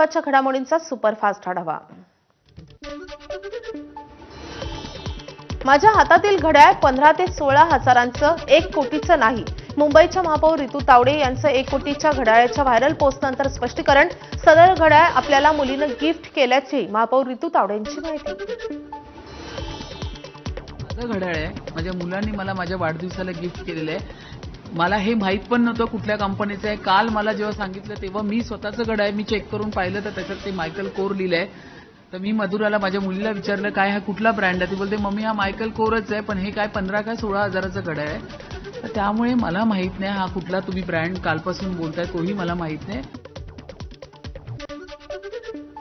महत्त्वाच्या घडामोडींचा सुपरफास्ट आढावा। माझ्या हातातील घड्याळ 15 ते 16 हजारांचं 1 कोटीचं नाही। मुंबईच्या महापौर रितू तावडे यांचं 1 कोटीच्या घड्याळाच्या व्हायरल पोस्टनंतर स्पष्टीकरण। सदर घड्याळ आपल्याला मुलीनं गिफ्ट केल्याची महापौर रितू तावडे यांची माहिती। माझं घड्याळ आहे, माझ्या मुलांनी मला माझ्या वाढदिवसाला गिफ्ट केलेलं आहे। मला हे माहित पण नव्हतं कुठल्या कंपनीचं आहे। काल मला जेव्हा सांगितलं तेव्हा मी स्वतःचं घड्याळ मी चेक करून पाहिलं तर त्याच्यात ते मायकल कोर लिहिलंय। तर मी मधुराला माझ्या मुलीला विचारलं काय हा कुठला ब्रँड आहे, ती बोलते मम्मी हा मायकल कोरच आहे, पण हे काय 15 का 16 हजाराचं घड्याळ आहे। तर त्यामुळे मला माहित नाही हा कुठला तुम्ही ब्रँड कालपासून बोलताय तोही मला माहित नाही।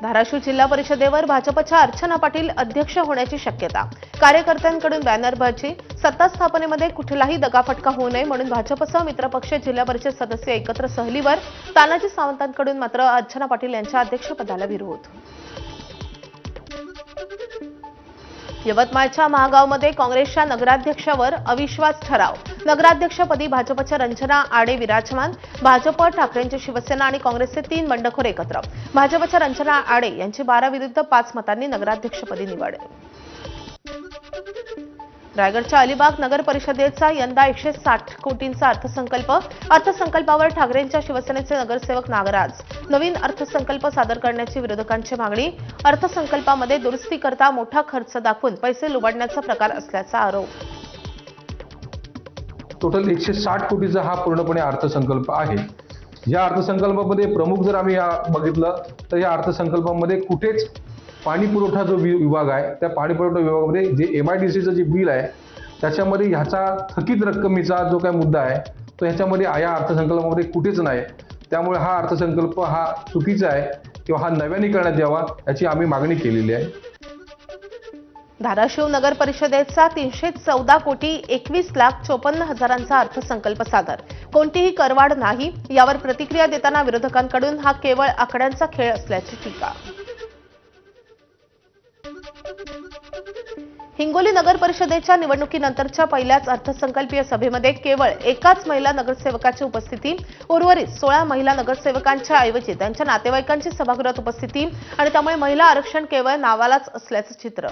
धाराशिव जिल्हा परिषदेवर भाजपच्या अर्चना पाटील अध्यक्ष होण्याची शक्यता। कार्यकर्त्यांकडून बॅनरबाजी। सत्ता स्थापनेमध्ये कुठलाही दगाफटका होऊ नये म्हणून भाजपसह मित्रपक्ष जिल्हा परिषद सदस्य एकत्र सहलीवर। तानाजी सावंतांकडून मात्र अर्चना पाटील यांच्या अध्यक्षपदाला विरोध। यवतमाळच्या महागावमध्ये काँग्रेसच्या नगराध्यक्षावर अविश्वास ठराव। नगराध्यक्षपदी भाजपच्या रंजना आडे विराजमान। भाजप, ठाकरेंची शिवसेना आणि काँग्रेसचे 3 बंडखोर एकत्र। भाजपच्या रंजना आडे यांची 12 विरुद्ध 5 मतांनी नगराध्यक्षपदी निवड। रायगडच्या अलिबाग नगर परिषदेचा यंदा 160 कोटींचा अर्थसंकल्प। अर्थसंकल्पावर ठाकरेंच्या शिवसेनेचे नगरसेवक नागराज। नवीन अर्थसंकल्प सादर करण्याची विरोधकांची मागणी। अर्थसंकल्पामध्ये दुरुस्तीकरता मोठा खर्च दाखवून पैसे लुबाडण्याचा प्रकार असल्याचा आरोप। टोटल 160 कोटीचा हा पूर्णपणे अर्थसंकल्प आहे। या अर्थसंकल्पामध्ये प्रमुख जर आम्ही बघितलं तर या अर्थसंकल्पामध्ये कुठेच पाणी पुरवठा जो विभाग आहे त्या पाणी पुरवठा विभागामध्ये जे MIDCचं जे बिल आहे त्याच्यामध्ये ह्याचा थकीत रक्कमीचा जो काही मुद्दा आहे तो ह्याच्यामध्ये या अर्थसंकल्पामध्ये कुठेच नाही। त्यामुळे हा अर्थसंकल्प हा चुकीचा आहे किंवा हा नव्याने करण्यात यावा याची आम्ही मागणी केलेली आहे। धाराशिव नगर परिषदेचा 314 कोटी 21 लाख 54 हजारांचा अर्थसंकल्प सादर। कोणतीही करवाढ नाही। यावर प्रतिक्रिया देताना विरोधकांकडून हा केवळ आकड्यांचा खेळ असल्याची टीका। हिंगोली नगर परिषदेच्या निवडणुकीनंतरच्या पहिल्याच अर्थसंकल्पीय सभेमध्ये केवळ एकाच महिला नगरसेवकाची उपस्थिती। उर्वरित 16 महिला नगरसेवकांच्या ऐवजी त्यांच्या नातेवाईकांची सभागृहात उपस्थिती आणि त्यामुळे महिला आरक्षण केवळ नावालाच असल्याचं चित्र।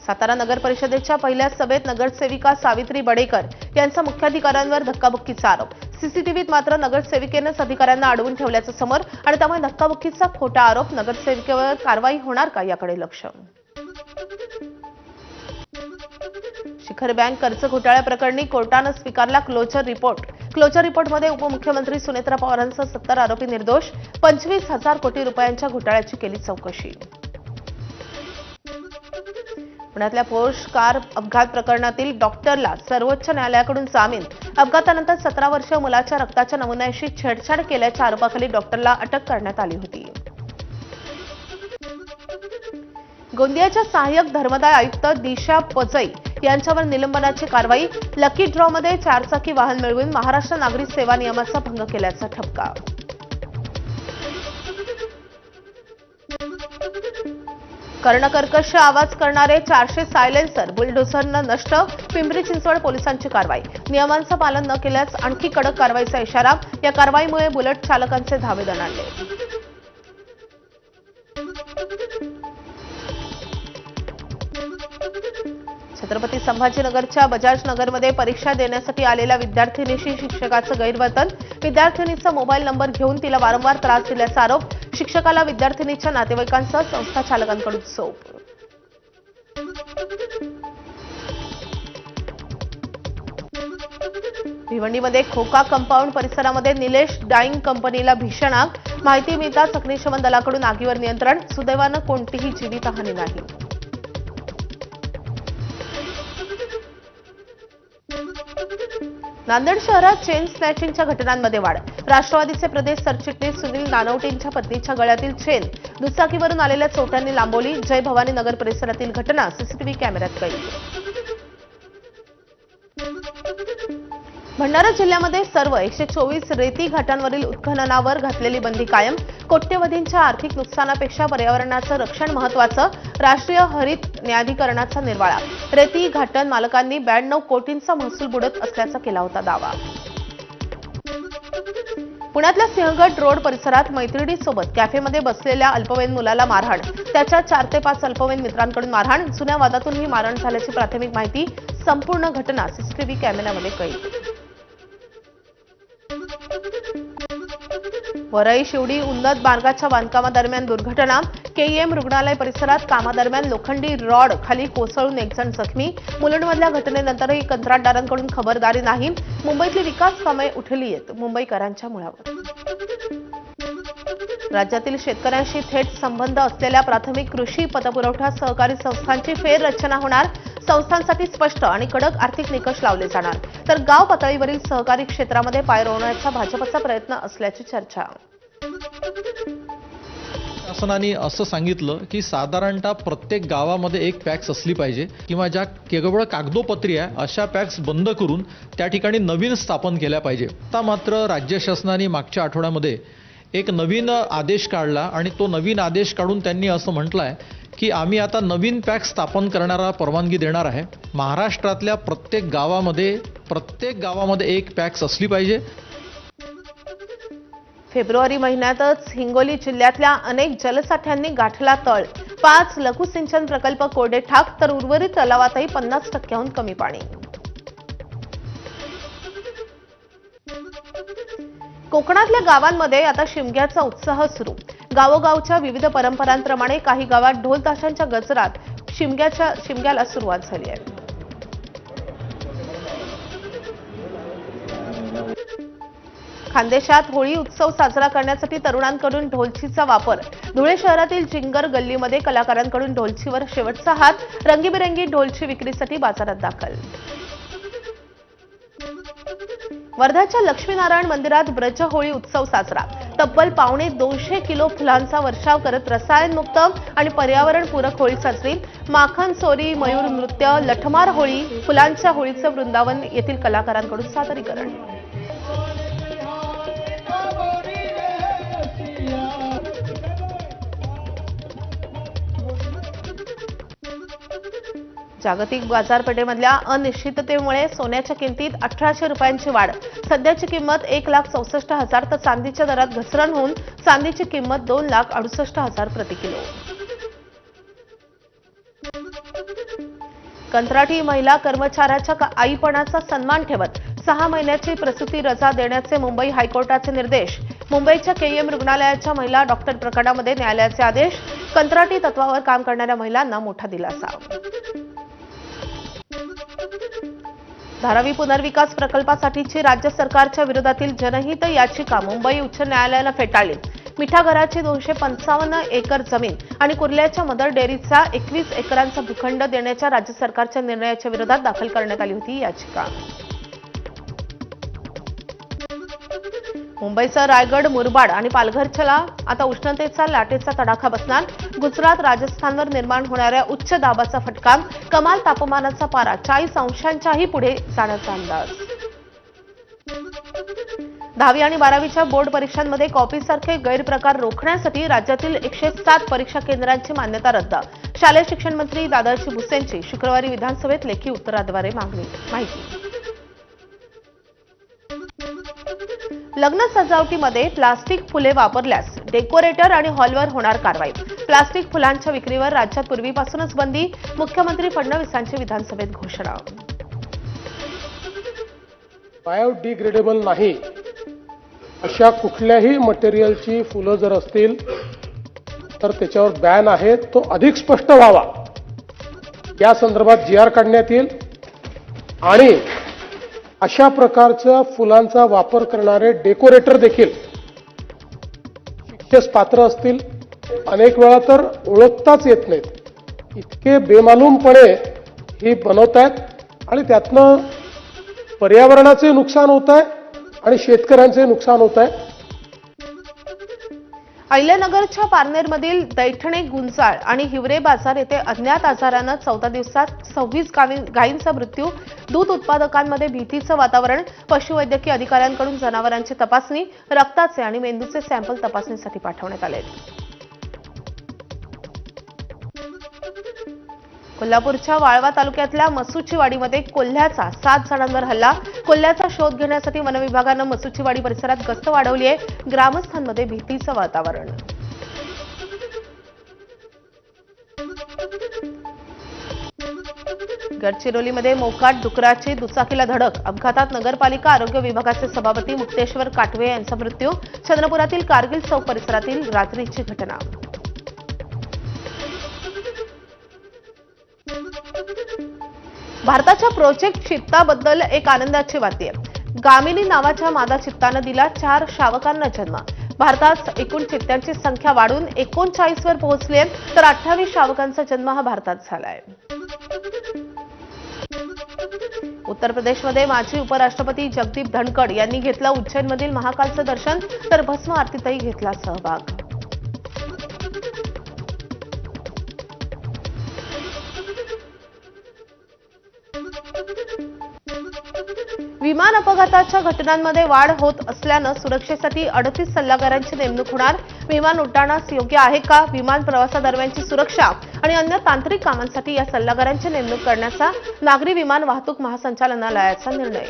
सातारा नगर परिषदेच्या पहिल्या सभेत नगरसेविका सावित्री बडेकर यांचा मुख्याधिकाऱ्यांवर धक्काबुक्कीचा आरोप। सीसीटीव्हीत मात्र नगरसेविकेनंच अधिकाऱ्यांना अडवून ठेवल्याचं समोर आणि त्यामुळे धक्काबुक्कीचा खोटा आरोप। नगरसेविकेवर कारवाई होणार का याकडे लक्ष। शिखर बँक कर्ज घोटाळ्याप्रकरणी कोर्टानं स्वीकारला क्लोजर रिपोर्ट। क्लोजर रिपोर्टमध्ये उपमुख्यमंत्री सुनेत्रा पवारांसह 70 आरोपी निर्दोष। 25,000 कोटी रुपयांच्या घोटाळ्याची केली चौकशी। पुण्यातल्या पोर्श कार अपघात प्रकरणातील डॉक्टरला सर्वोच्च न्यायालयाकडून जामीन। अपघातानंतर 17 वर्षीय मुलाच्या रक्ताच्या नमुन्याशी छेडछाड केल्याच्या आरोपाखाली डॉक्टरला अटक करण्यात आली होती। गोंदियाच्या सहाय्यक धर्मदाय आयुक्त दिशा पजई यांच्यावर निलंबनाची कारवाई। लकी ड्रॉमध्ये 4 चाकी वाहन मिळवून महाराष्ट्र नागरी सेवा नियमाचा भंग केल्याचा ठपका। कर्णकर्कश आवाज करणारे 400 सायलेन्सर बुलडोझरनं नष्ट। पिंपरी चिंचवड पोलिसांची कारवाई। नियमांचं पालन न केल्यास आणखी कडक कारवाईचा इशारा। या कारवाईमुळे बुलेट चालकांचे धावे दणाणले। छत्रपती संभाजीनगरच्या बजाज नगरमध्ये परीक्षा देण्यासाठी आलेल्या विद्यार्थिनीशी शिक्षकाचं गैरवर्तन। विद्यार्थिनीचा मोबाईल नंबर घेऊन तिला वारंवार त्रास दिल्याचा आरोप। शिक्षकाला विद्यार्थिनीच्या नातेवाईकांसह संस्था चालकांकडून चोप। भिवंडीमध्ये खोका कंपाऊंड परिसरामध्ये निलेश डाईंग कंपनीला भीषण आग। माहिती मिळताच अग्निशमन दलाकडून आगीवर नियंत्रण। सुदैवानं कोणतीही जीवितहानी नाही। नांदेड शहरात चेन स्नॅचिंगच्या घटनांमध्ये वाढ। राष्ट्रवादीचे प्रदेश सरचिटणीस सुनील नानवटेंच्या पत्नीच्या गळ्यातील चेन दुचाकीवरून आलेल्या चोरट्यांनी लांबवली। जय भवानी नगर परिसरातील घटना सीसीटीव्ही कॅमेऱ्यात कैद। भंडारा जिल्ह्यामध्ये सर्व 124 रेती घाटांवरील उत्खननावर घातलेली बंदी कायम। कोट्यवधींच्या आर्थिक नुकसानापेक्षा पर्यावरणाचं रक्षण महत्त्वाचं। राष्ट्रीय हरित न्यायाधिकरणाचा निर्वाळा। रेती घाटन मालकांनी 92 कोटींचा महसूल बुडत असल्याचा केला होता दावा। पुण्यातल्या सिंहगड रोड परिसरात मैत्रिणीसोबत कॅफेमध्ये बसलेल्या अल्पवयीन मुलाला मारहाण, त्याच्या 4 ते 5 अल्पवयीन मित्रांकडून मारहाण. जुन्या वादातून ही मारहाण झाल्याची प्राथमिक माहिती. संपूर्ण घटना सीसीटीव्ही कॅमेऱ्यामध्ये कैद. वरळी शिवडी उन्नत मार्गाच्या बांधकामादरम्यान दुर्घटना. केईएम रुग्णालय परिसरात कामादरम्यान लोखंडी रॉड खाली कोसळून एक जण जखमी. मुलुंडमधल्या घटनेनंतरही कंत्राटदारांकडून खबरदारी नाही. मुंबईतली विकास कामे उठली आहेत मुंबईकरांच्या मुळावर. राज्यातील शेतकऱ्यांशी थेट संबंध असलेल्या प्राथमिक कृषी पतपुरवठा सहकारी संस्थांची फेररचना होणार. संस्थांसाठी स्पष्ट आणि कडक आर्थिक निकष लावले जाणार. तर गाव पातळीवरील सहकारी क्षेत्रामध्ये पाय रोवण्याचा भाजपचा प्रयत्न असल्याची चर्चा. शासनाने असं सांगितलं की साधारणतः प्रत्येक गावामध्ये एक पॅक्स असली पाहिजे किंवा ज्या केवळ कागदोपत्री आहे अशा पॅक्स बंद करून त्या ठिकाणी नवीन स्थापन केल्या पाहिजे. आता मात्र राज्य शासनाने मागच्या आठवड्यामध्ये एक नवीन आदेश काढला आणि तो नवीन आदेश काढून त्यांनी असं म्हटलं आहे की आम्ही आता नवीन पॅक्स स्थापन करण्याला परवानगी देणार आहे. महाराष्ट्रातल्या प्रत्येक गावामध्ये एक पॅक्स असली पाहिजे. फेब्रुवारी महिन्यातच हिंगोली जिल्ह्यातल्या अनेक जलसाठ्यांनी गाठला तळ. 5 लघुसिंचन प्रकल्प कोरडे ठाक, तर उर्वरित तलावातही 50% कमी पाणी. कोकणातल्या गावांमध्ये आता शिमग्याचा उत्साह सुरू. गावोगावच्या विविध परंपरांप्रमाणे काही गावात ढोल ताशांच्या गजरात शिमग्याला सुरुवात झाली आहे. खानदेशात होळी उत्सव साजरा करण्यासाठी तरुणांकडून ढोलचीचा वापर. धुळे शहरातील जिंगर गल्लीमध्ये कलाकारांकडून ढोलचीवर शेवटचा हात. रंगीबेरंगी ढोलची विक्रीसाठी बाजारात दाखल. वर्ध्याच्या लक्ष्मीनारायण मंदिरात ब्रज होळी उत्सव साजरा. तब्बल 250 किलो फुलांचा वर्षाव करत रसायनमुक्त आणि पर्यावरणपूरक होळी साजरी. माखन चोरी, मयूर नृत्य, लठमार होळी, फुलांच्या होळीचं वृंदावन येथील कलाकारांकडून सादरीकरण. जागतिक बाजारपेठेमधल्या अनिश्चिततेमुळे सोन्याच्या किमतीत 1800 रुपयांची वाढ. सध्याची किंमत 1,64,000 तर चांदीच्या दरात घसरण होऊन चांदीची किंमत 2,68,000 प्रति किलो. कंत्राटी महिला कर्मचाऱ्याच्या आईपणाचा सन्मान ठेवत 6 महिन्याची प्रसूती रजा देण्याचे मुंबई हायकोर्टाचे निर्देश. मुंबईच्या केईएम रुग्णालयाच्या महिला डॉक्टर प्रकरणामध्ये न्यायालयाचे आदेश. कंत्राटी तत्वावर काम करणाऱ्या महिलांना मोठा दिलासा. धारावी पुनर्विकास प्रकल्पासाठीची राज्य सरकारच्या विरोधातील जनहित याचिका मुंबई उच्च न्यायालयानं फेटाळली. मिठागराची 255 एकर जमीन आणि कुर्ल्याच्या मदर डेअरीचा 21 एकरांचा भूखंड देण्याच्या राज्य सरकारच्या निर्णयाच्या विरोधात दाखल करण्यात आली होती याचिका. मुंबईसह रायगड, मुरबाड आणि पालघरला आता उष्णतेचा लाटेचा तडाखा बसणार. गुजरात, राजस्थानवर निर्माण होणाऱ्या उच्च दाबाचा फटका. कमाल तापमानाचा पारा 40 अंशांच्याही पुढे जाण्याचा अंदाज. 10वी आणि 12वीच्या बोर्ड परीक्षांमध्ये कॉपीसारखे गैरप्रकार रोखण्यासाठी राज्यातील 107 परीक्षा केंद्रांची मान्यता रद्द. शालेय शिक्षण मंत्री दादाजी भुसेंची शुक्रवारी विधानसभेत लेखी उत्तराद्वारे माहिती. लग्न सजावटीमध्ये प्लास्टिक फुले वापरल्यास डेकोरेटर आणि हॉलवर होणार कारवाई. प्लास्टिक फुलांच्या विक्रीवर राज्यात पूर्वीपासूनच बंदी. मुख्यमंत्री फडणवीसांची विधानसभेत घोषणा. बायोडिग्रेडेबल नाही अशा कुठल्याही मटेरियलची फुलं जर असतील तर त्याच्यावर बॅन आहे. तो अधिक स्पष्ट व्हावा या संदर्भात GR काढण्यात येईल. आणि अशा प्रकारच्या फुलांचा वापर करणारे डेकोरेटर देखील शिक्षेस पात्र असतील. अनेक वेळा तर ओळखताच येत नाहीत. इतके बेमालूमपणे ही बनवत आहेत आणि त्यातनं पर्यावरणाचे नुकसान होत आहे आणि शेतकऱ्यांचे नुकसान होत आहे. अहिल्यानगरच्या पारनेरमधील दैठणे, गुंजाळ आणि हिवरे बाजार येथे अज्ञात आजारानं 14 दिवसात 26 गायींचा मृत्यू. दूध उत्पादकांमध्ये भीतीचं वातावरण. पशुवैद्यकीय अधिकाऱ्यांकडून जनावरांची तपासणी. रक्ताचे आणि मेंदूचे सॅम्पल तपासणीसाठी पाठवण्यात आले. कोल्हापूरच्या वाळवा तालुक्यातल्या मसुचीवाडीमध्ये कोल्ह्याचा 7 जणांवर हल्ला. कोल्ह्याचा शोध घेण्यासाठी वनविभागानं मसुचीवाडी परिसरात गस्त वाढवली आहे. ग्रामस्थांमध्ये भीतीचं वातावरण. गडचिरोलीमध्ये मोकाट डुकराची दुचाकीला धडक. अपघातात नगरपालिका आरोग्य विभागाचे सभापती मुक्तेश्वर काटवे यांचा मृत्यू. चंद्रपुरातील कारगिल चौक परिसरातील रात्रीची घटना. भारताच्या प्रोजेक्ट चित्ताबद्दल एक आनंदाची बातमी आहे. गामिनी नावाच्या मादा चित्तानं दिला 4 शावकांना जन्म. भारतात एकूण चित्त्यांची संख्या वाढून 39 वर पोहोचली आहे, तर 28 शावकांचा जन्म हा भारतात झालाय. उत्तर प्रदेशमध्ये माजी उपराष्ट्रपती जगदीप धनखड यांनी घेतलं उज्जैनमधील महाकालचं दर्शन, तर भस्म आरतीतही घेतला सहभाग. विमान अपघाताच्या घटनांमध्ये वाढ होत असल्यानं सुरक्षेसाठी 38 सल्लागारांची नेमणूक होणार. विमान उड्डाणास योग्य आहे का, विमान प्रवासादरम्यानची सुरक्षा आणि अन्य तांत्रिक कामांसाठी या सल्लागारांची नेमणूक करण्याचा नागरी विमान वाहतूक महासंचालनालयाचा निर्णय.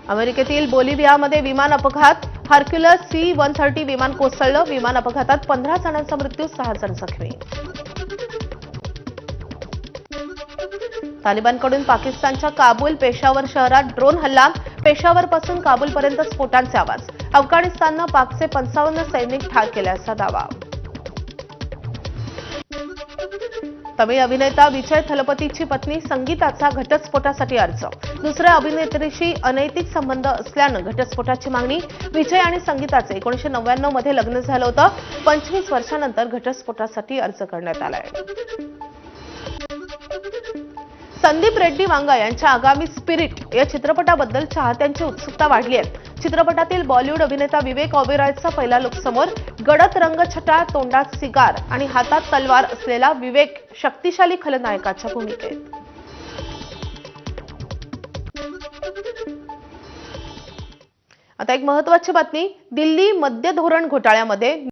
अमेरिकेतील बोलिव्हियामध्ये विमान अपघात. हर्क्युलस C-130 विमान कोसळलं. विमान अपघातात 15 जणांचा मृत्यू, 6 जण जखमी. तालिबानकडून पाकिस्तानच्या काबूल पेशावर शहरात ड्रोन हल्ला. पेशावरपासून काबूलपर्यंत स्फोटांचे आवाज. अफगाणिस्ताननं पाकचे 55 सैनिक ठार केल्याचा दावा. तमिळ अभिनेता विजय थलपतीची पत्नी संगीताचा घटस्फोटासाठी अर्ज. दुसऱ्या अभिनेत्रीशी अनैतिक संबंध असल्यानं घटस्फोटाची मागणी. विजय आणि संगीताचे 1999 मध्ये लग्न झालं होतं. 25 वर्षांनंतर घटस्फोटासाठी अर्ज करण्यात आलाय. संदीप रेड्डी वांगा यांच्या आगामी स्पिरिट या चित्रपटाबद्दल चाहत्यांची उत्सुकता वाढली आहे. चित्रपटातील बॉलिवूड अभिनेता विवेक ओबेरॉयचा पहिला लुक समोर. गडद रंगछटा, तोंडात सिगार आणि हातात तलवार असलेला विवेक शक्तिशाली खलनायकाच्या भूमिकेत. आता एक महत्त्वाची बातमी. दिल्ली मद्य धोरण घोटाळ्यामध्ये